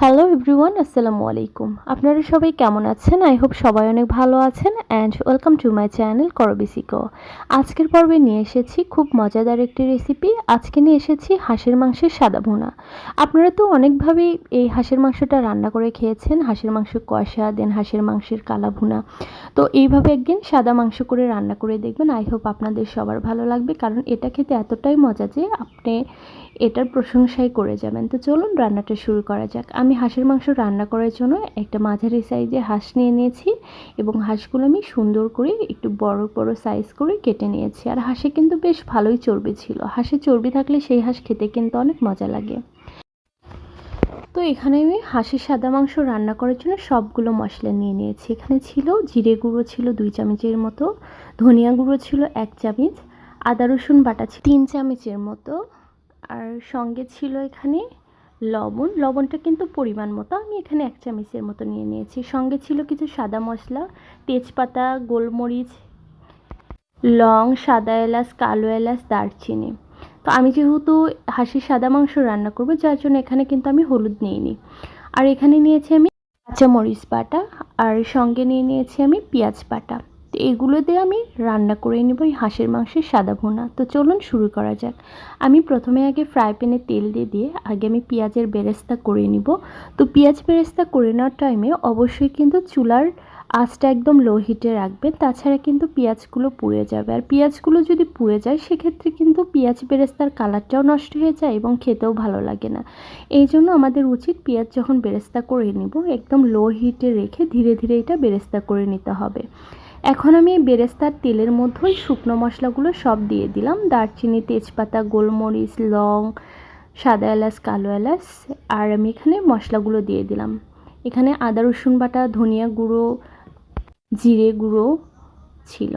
Hello everyone, আসসালামু আলাইকুম। আপনারা সবাই কেমন আছেন? আই হোপ সবাই অনেক ভালো আছেন and welcome to my channel করবিসিকো। আজকের পর্বে নিয়ে এসেছি খুব মজাদার একটি রেসিপি। আজকে নিয়ে এসেছি হাঁসের মাংসের সাদা ভুনা। আপনারা তো অনেকভাবেই এই হাঁসের মাংসটা রান্না করে খেয়েছেন, হাঁসের মাংস কষা, দেন হাঁসের মাংসের কালা ভুনা। তো এইভাবে একদিন সাদা মাংস করে রান্না করে দেখবেন। আই হোপ আপনাদের সবার ভালো লাগবে, কারণ এটা খেতে এতটাই মজা যে আপনি এটার প্রশংসাই করে যাবেন। তো চলুন রান্নাটা শুরু করা যাক। আমি হাঁসের মাংস রান্না করার জন্য একটা মাঝারি সাইজের হাঁস নিয়ে নিয়েছি এবং হাঁসগুলো আমি সুন্দর করে একটু বড় বড় সাইজ করে কেটে নিয়েছি। আর হাঁসে কিন্তু বেশ ভালোই চর্বি ছিল। হাঁসে চর্বি থাকলে সেই হাঁস খেতে কিন্তু অনেক মজা লাগে। তো এখানে আমি হাঁসের সাদা মাংস রান্না করার জন্য সবগুলো মশলা নিয়ে নিয়েছি। এখানে ছিল জিরে গুঁড়ো ছিল 2 চামচের মতো, ধনিয়া গুঁড়ো ছিল 1 চামচ, আদা রসুন বাটা ছিল 3 চামচের মতো, আর সঙ্গে ছিল এখানে লবণটা কিন্তু পরিমাণ মতো, আমি এখানে 1 চামচের মতো নিয়ে নিয়েছি। সঙ্গে ছিল কিছু সাদা মশলা, তেজপাতা, গোলমরিচ, লং, সাদা এলাচ, কালো এলাচ, দারচিনি। তো আমি যেহেতু হাঁসের সাদা মাংস রান্না করব, যার জন্য এখানে কিন্তু আমি হলুদ নিইনি। আর এখানে নিয়েছি আমি কাঁচামরিচ বাটা, আর সঙ্গে নিয়ে নিয়েছি আমি পেঁয়াজ বাটা। তো এগুলো দিয়ে আমি রান্না করে নেব এই হাঁসের মাংসের সাদা ভুনা। তো চলুন শুরু করা যাক। আমি প্রথমে আগে ফ্রাই প্যানে তেল দিয়ে আগে আমি পেঁয়াজের বেরেস্তা করে নিব। তো পেঁয়াজ বেরেস্তা করে নেওয়ার টাইমে অবশ্যই কিন্তু চুলার আঁচটা একদম লো হিটে রাখবেন, তাছাড়া কিন্তু পেঁয়াজগুলো পুড়ে যাবে। আর পেঁয়াজগুলো যদি পুড়ে যায় সেক্ষেত্রে কিন্তু পেঁয়াজ বেরেস্তার কালারটাও নষ্ট হয়ে যায় এবং খেতেও ভালো লাগে না। এই জন্য আমাদের উচিত পেঁয়াজ যখন বেরেস্তা করে নিব একদম লো হিটে রেখে ধীরে ধীরে এটা বেরেস্তা করে নিতে হবে। এখন আমি এই বেরেস্তার তেলের মধ্যেই শুকনো মশলাগুলো সব দিয়ে দিলাম। দারচিনি, তেজপাতা, গোলমরিচ, লং, সাদা এলাচ, কালো এলাচ, আর আমি এখানে মশলাগুলো দিয়ে দিলাম। এখানে আদা রসুন বাটা, ধনিয়া গুঁড়ো, জিরে গুঁড়ো ছিল,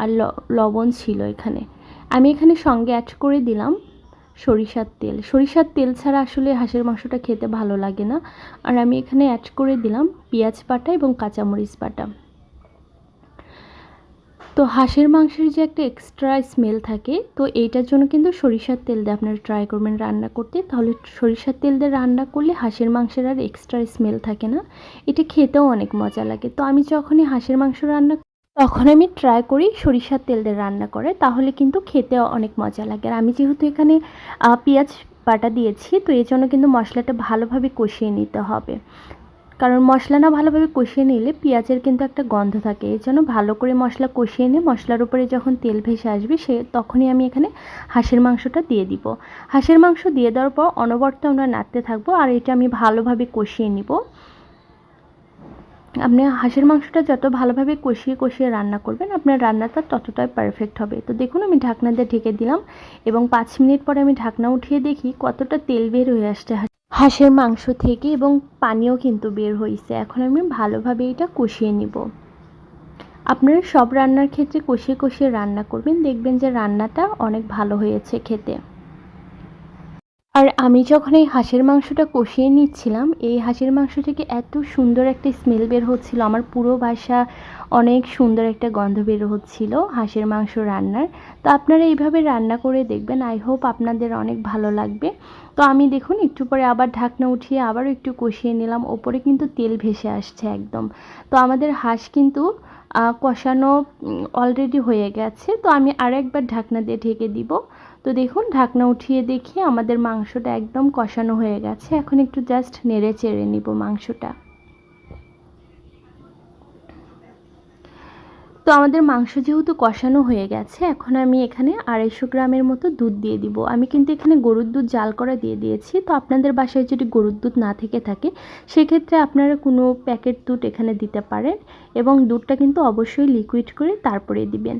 আর লবণ ছিল। আমি এখানে সঙ্গে অ্যাড করে দিলাম সরিষার তেল। সরিষার তেল ছাড়া আসলে হাঁসের মাংসটা খেতে ভালো লাগে না। আর আমি এখানে অ্যাড করে দিলাম পেঁয়াজ বাটা এবং কাঁচামরিচ বাটা। তো হাঁসের মাংসের যে একটা এক্সট্রা স্মেল থাকে, তো এইটার জন্য কিন্তু সরিষার তেল দিয়ে আপনারা ট্রাই করবেন রান্না করতে। তাহলে সরিষার তেল দিয়ে রান্না করলে হাঁসের মাংসের আর এক্সট্রা স্মেল থাকে না, এটা খেতেও অনেক মজা লাগে। তো আমি যখনই হাঁসের মাংস রান্না তখন আমি ট্রাই করি সরিষার তেল দিয়ে রান্না করে, তাহলে কিন্তু খেতেও অনেক মজা লাগে। আর আমি যেহেতু এখানে পেঁয়াজ বাটা দিয়েছি, তো এই জন্য কিন্তু মশলাটা ভালোভাবে কষিয়ে নিতে হবে, কারণ মশলা না ভালোভাবে কষিয়ে নিলে পেঁয়াজের কিন্তু একটা গন্ধ থাকে। এই জন্য ভালো করে মশলা কষিয়ে নিয়ে মশলার উপরে যখন তেল ভেসে আসবে তখনই আমি এখানে হাঁসের মাংসটা দিয়ে দিব। হাঁসের মাংস দিয়ে দেওয়ার পর অনবরত আমরা নাড়তে থাকবো, আর এটা আমি ভালোভাবে কষিয়ে নিব। আপনি হাঁসের মাংসটা যত ভালোভাবে কষিয়ে রান্না করবেন আপনার রান্নাটা ততটাই পারফেক্ট হবে। তো দেখুন আমি ঢাকনা দিয়ে ঢেকে দিলাম এবং 5 মিনিট পরে আমি ঢাকনা উঠিয়ে দেখি কতটা তেল বের হয়ে আসছে হাঁসের মাংস থেকে, এবং পানিও কিন্তু বের হয়েছে। এখন আমি ভালোভাবে এটা কষিয়ে নিব। আপনারা সব রান্নার ক্ষেত্রে কষিয়ে রান্না করবেন, দেখবেন যে রান্নাটা অনেক ভালো হয়েছে খেতে। আর আমি যখন এই হাঁসের মাংসটা কষিয়ে নিচ্ছিলাম, এই হাঁসের মাংস থেকে এত সুন্দর একটা স্মেল বের হচ্ছিল, আমার পুরো বাসা অনেক সুন্দর একটা গন্ধ বের হচ্ছিল হাঁসের মাংস রান্নার। তো আপনারা এইভাবে রান্না করে দেখবেন, আই হোপ আপনাদের অনেক ভালো লাগবে। তো আমি দেখুন একটু পরে আবার ঢাকনা উঠিয়ে আবারও একটু কষিয়ে নিলাম, ওপরে কিন্তু তেল ভেসে আসছে একদম। তো আমাদের হাঁস কিন্তু কষানো অলরেডি হয়ে গেছে। তো আমি আরেকবার ঢাকনা দিয়ে ঢেকে দিব। তো দেখুন ঢাকনা উঠিয়ে দেখি আমাদের মাংসটা একদম কষানো হয়ে গেছে। এখন একটু জাস্ট নেড়ে চেড়ে নিব মাংসটা। তো আমাদের মাংস যেহেতু কষানো হয়ে গেছে, এখন আমি এখানে 250 গ্রামের মতো দুধ দিয়ে দিব। আমি কিন্তু এখানে গরুর দুধ জাল করা দিয়ে দিয়েছি। তো আপনাদের বাসায় যদি গরুর দুধ না থেকে থাকে সেক্ষেত্রে আপনারা কোনো প্যাকেট দুধ এখানে দিতে পারেন, এবং দুধটা কিন্তু অবশ্যই লিকুইড করে তারপরে দিবেন।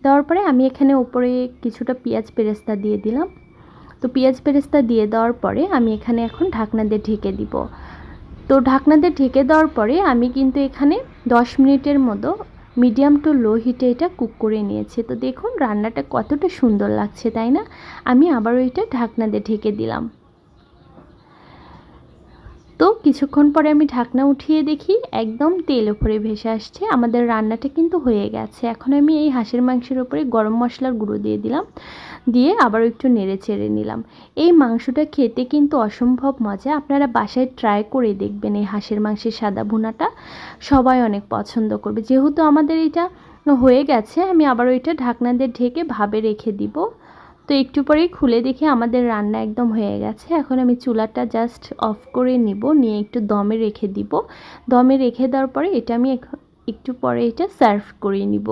দেওয়ার পরে আমি এখানে উপরে কিছুটা পেঁয়াজ বেরেস্তা দিয়ে দিলাম। তো পেঁয়াজ বেরেস্তা দিয়ে দেওয়ার পরে আমি এখানে এখন ঢাকনা দিয়ে ঢেকে দিব। তো ঢাকনা দিয়ে ঢেকে দেওয়ার পরে আমি কিন্তু এখানে 10 মিনিটের মতো মিডিয়াম টু লো হিটে এটা কুক করে নিয়েছি। তো দেখুন রান্নাটা কতটা সুন্দর লাগছে, তাই না? আমি আবারও এটা ঢাকনা দিয়ে ঢেকে দিলাম। তো কিছুক্ষণ পরে আমি ঢাকনা উঠিয়ে দেখি একদম তেল উপরে ভেসে আসছে। আমাদের রান্নাটা কিন্তু হয়ে গেছে। এখন আমি এই হাঁসের মাংসের উপরে গরম মশলার গুঁড়ো দিয়ে দিলাম, দিয়ে আবারও একটু নেড়ে চেড়ে নিলাম। এই মাংসটা খেতে কিন্তু অসম্ভব মজা। আপনারা বাসায় ট্রাই করে দেখবেন এই হাঁসের মাংসের সাদা ভুনাটা, সবাই অনেক পছন্দ করবে। যেহেতু আমাদের এটা হয়ে গেছে, আমি আবারও এটা ঢাকনা দিয়ে ঢেকে ভাবে রেখে দিব। তো একটু পরেই খুলে দেখি আমাদের রান্না একদম হয়ে গেছে। এখন আমি চুলাটা জাস্ট অফ করে নিব, নিয়ে একটু দমে রেখে দিব। দমে রেখে দেওয়ার পরে এটা আমি একটু পরে এটা সার্ভ করে নিব।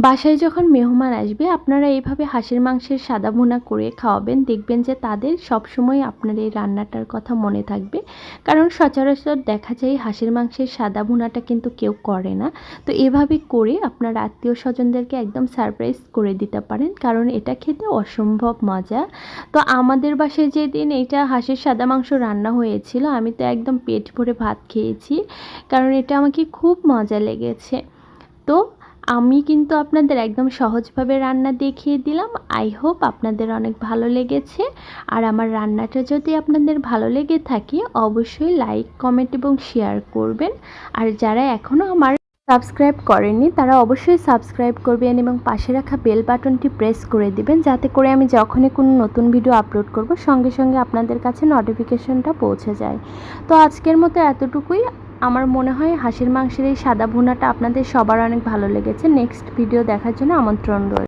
বাসায় যখন মেহমান আসবে আপনারা এইভাবে হাঁসের মাংসের সাদা ভুনা করে খাওয়াবেন, দেখবেন যে তাদের সবসময় আপনার এই রান্নাটার কথা মনে থাকবে। কারণ সচরাচর দেখা যায় হাঁসের মাংসের সাদা ভুনাটা কিন্তু কেউ করে না। তো এভাবে করে আপনার আত্মীয় স্বজনদেরকে একদম সারপ্রাইজ করে দিতে পারেন, কারণ এটা খেতে অসম্ভব মজা। তো আমাদের বাসায় যেদিন এটা হাঁসের সাদা মাংস রান্না হয়েছিল, আমি তো একদম পেট ভরে ভাত খেয়েছি, কারণ এটা আমাকে খুব মজা লেগেছে। তো আমি কিন্তু আপনাদের একদম সহজভাবে রান্না দেখিয়ে দিলাম। আই হোপ আপনাদের অনেক ভালো লেগেছে। আর আমার রান্নাটা যদি আপনাদের ভালো লেগে থাকে অবশ্যই লাইক, কমেন্ট এবং শেয়ার করবেন। আর যারা এখনও আমার সাবস্ক্রাইব করেননি তারা অবশ্যই সাবস্ক্রাইব করবেন এবং পাশে রাখা বেল বাটনটি প্রেস করে দিবেন, যাতে করে আমি যখনই কোনো নতুন ভিডিও আপলোড করব সঙ্গে সঙ্গে আপনাদের কাছে নোটিফিকেশনটা পৌঁছে যায়। তো আজকের মতো এতটুকুই। আমার মনে হয় হাঁসের মাংসের এই সাদা ভুনাটা আপনাদের সবার অনেক ভালো লেগেছে। নেক্সট ভিডিও দেখার জন্য আমন্ত্রণ রইল।